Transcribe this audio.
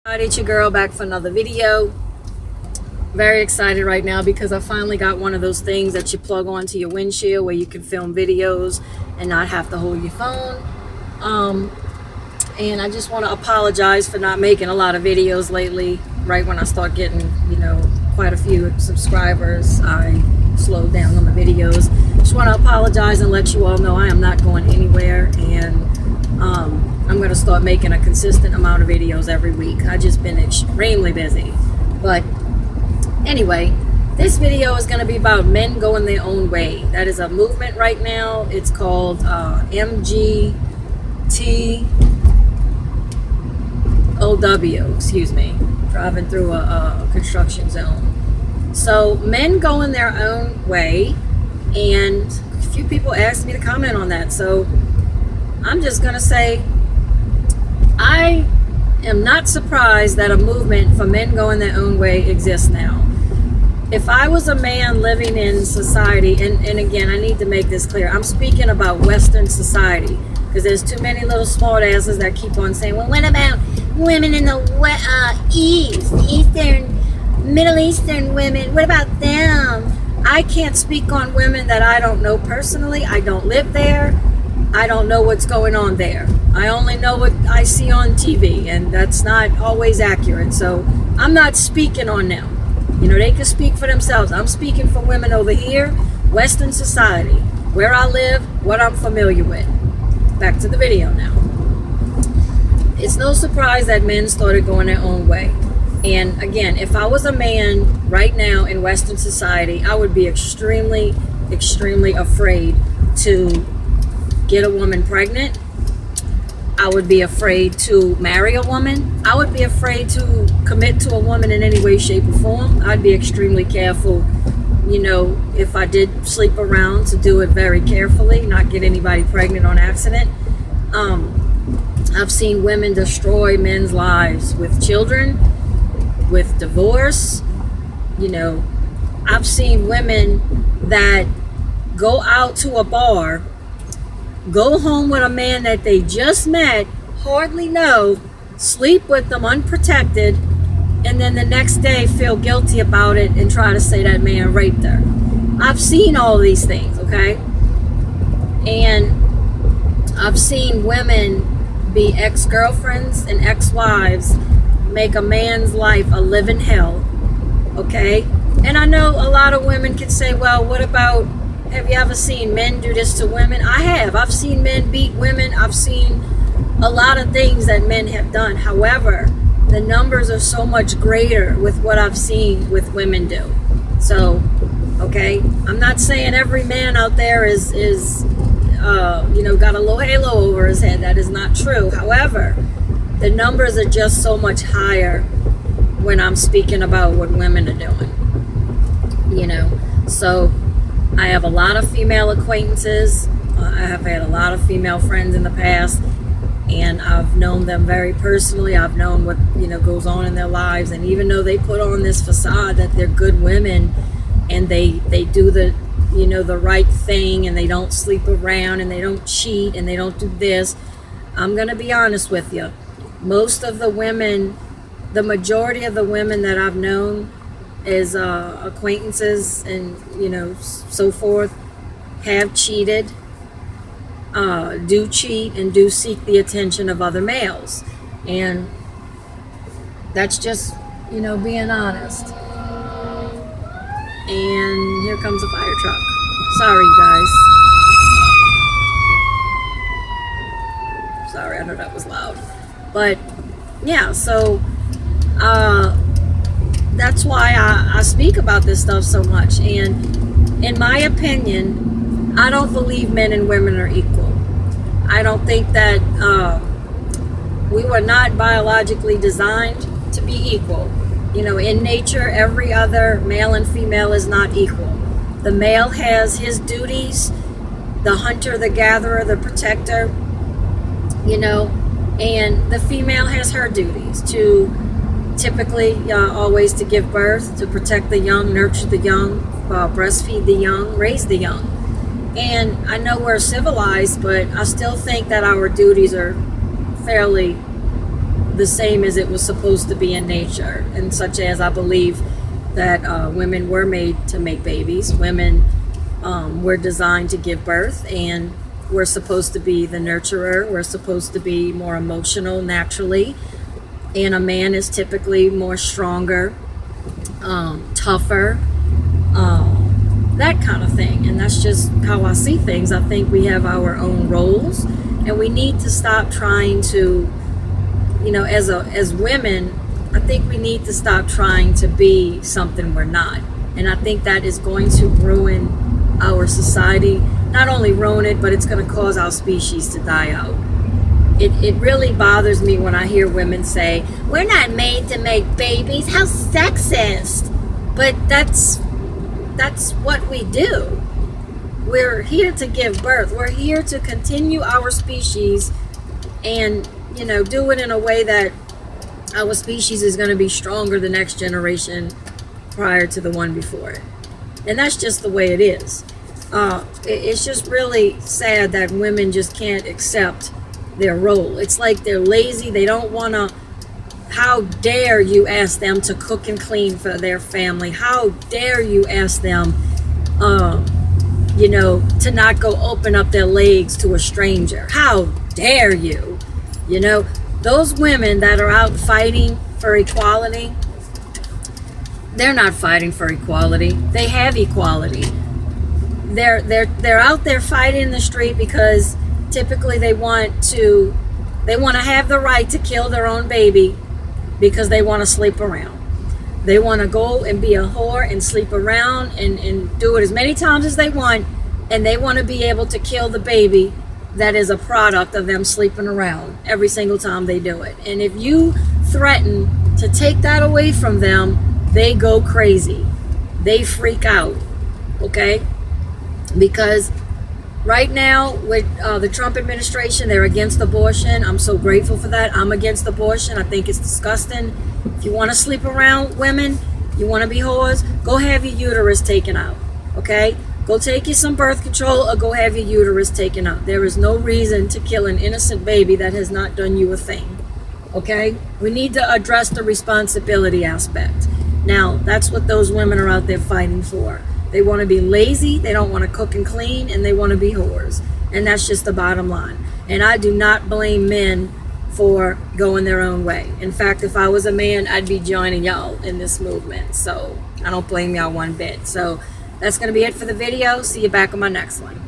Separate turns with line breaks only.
Alright, it's your girl back for another video. Very excited right now because I finally got one of those things that you plug onto your windshield where you can film videos and not have to hold your phone. And I just want to apologize for not making a lot of videos lately. Right when I start getting, quite a few subscribers, I slowed down on the videos. Just want to apologize and let you all know I am not going anywhere, and I'm going to start making a consistent amount of videos every week. I've just been extremely busy. But anyway, this video is going to be about men going their own way. That is a movement right now. It's called MGTOW, excuse me, driving through a construction zone. So men going their own way, and a few people asked me to comment on that. So I'm just going to say, I am not surprised that a movement for men going their own way exists now. If I was a man living in society, and again, I need to make this clear, I'm speaking about Western society, because there's too many little smart asses that keep on saying, well, what about women in the Middle Eastern women? What about them? I can't speak on women that I don't know personally. I don't live there. I don't know what's going on there. I only know what I see on TV, and that's not always accurate. So I'm not speaking on them. They can speak for themselves. I'm speaking for women over here, Western society, where I live, what I'm familiar with. Back to the video now. It's no surprise that men started going their own way. And again, if I was a man right now in Western society, I would be extremely, extremely afraid to get a woman pregnant. I would be afraid to marry a woman. I would be afraid to commit to a woman in any way, shape, or form. I'd be extremely careful, if I did sleep around, to do it very carefully, not get anybody pregnant on accident. I've seen women destroy men's lives with children, with divorce. I've seen women that go out to a bar, go home with a man that they just met, hardly know, sleep with them unprotected, and then the next day feel guilty about it and try to say that man raped her. I've seen all these things, okay? And I've seen women be ex-girlfriends and ex-wives, make a man's life a living hell, okay? And I know a lot of women can say, well, what about, have you ever seen men do this to women? I have. I've seen men beat women. I've seen a lot of things that men have done. However, the numbers are so much greater with what I've seen with women do. So, okay, I'm not saying every man out there is got a little halo over his head. That is not true. However, the numbers are just so much higher when I'm speaking about what women are doing. So I have a lot of female acquaintances. I have had a lot of female friends in the past, and I've known them very personally. I've known what goes on in their lives, and even though they put on this facade that they're good women and they do the the right thing, and they don't sleep around, and they don't cheat, and they don't do this, I'm gonna be honest with you. Most of the women, the majority of the women that I've known as acquaintances and so forth, have cheated, do cheat, and do seek the attention of other males. And that's just being honest. And here comes a fire truck. Sorry, you guys. Sorry, I know that was loud. But yeah, so that's why I speak about this stuff so much. And in my opinion, I don't believe men and women are equal. I don't think that we were not biologically designed to be equal. In nature, every other male and female is not equal. The male has his duties, the hunter, the gatherer, the protector, and the female has her duties to typically always to give birth, to protect the young, nurture the young, breastfeed the young, raise the young. And I know we're civilized, but I still think that our duties are fairly the same as it was supposed to be in nature, and such as I believe that women were made to make babies. Women were designed to give birth, and we're supposed to be the nurturer. We're supposed to be more emotional naturally, and a man is typically more stronger, tougher, that kind of thing. And that's just how I see things. I think we have our own roles, and we need to stop trying to, you know, as women, I think we need to stop trying to be something we're not. And I think that is going to ruin our society. Not only ruin it, but it's going to cause our species to die out. It really bothers me when I hear women say, we're not made to make babies. How sexist. But that's what we do. We're here to give birth. We're here to continue our species and, you know, do it in a way that our species is going to be stronger the next generation prior to the one before it. And that's just the way it is. It's just really sad that women just can't accept their role. It's like they're lazy. They don't want to. How dare you ask them to cook and clean for their family? How dare you ask them, you know, to not go open up their legs to a stranger? How dare you? You know, those women that are out fighting for equality, they're not fighting for equality. They have equality. They're out there fighting in the street because typically they want to have the right to kill their own baby because they want to sleep around. They want to go and be a whore and sleep around and do it as many times as they want, and they want to be able to kill the baby that is a product of them sleeping around every single time they do it. And if you threaten to take that away from them, they go crazy. They freak out, okay? Because right now with the Trump administration, they're against abortion. I'm so grateful for that. I'm against abortion. I think it's disgusting. If you want to sleep around women, you want to be whores, go have your uterus taken out, okay? Go take you some birth control or go have your uterus taken out. There is no reason to kill an innocent baby that has not done you a thing, okay? We need to address the responsibility aspect. Now, that's what those women are out there fighting for. They want to be lazy, they don't want to cook and clean, and they want to be whores. And that's just the bottom line. And I do not blame men for going their own way. In fact, if I was a man, I'd be joining y'all in this movement. So I don't blame y'all one bit. So that's going to be it for the video. See you back on my next one.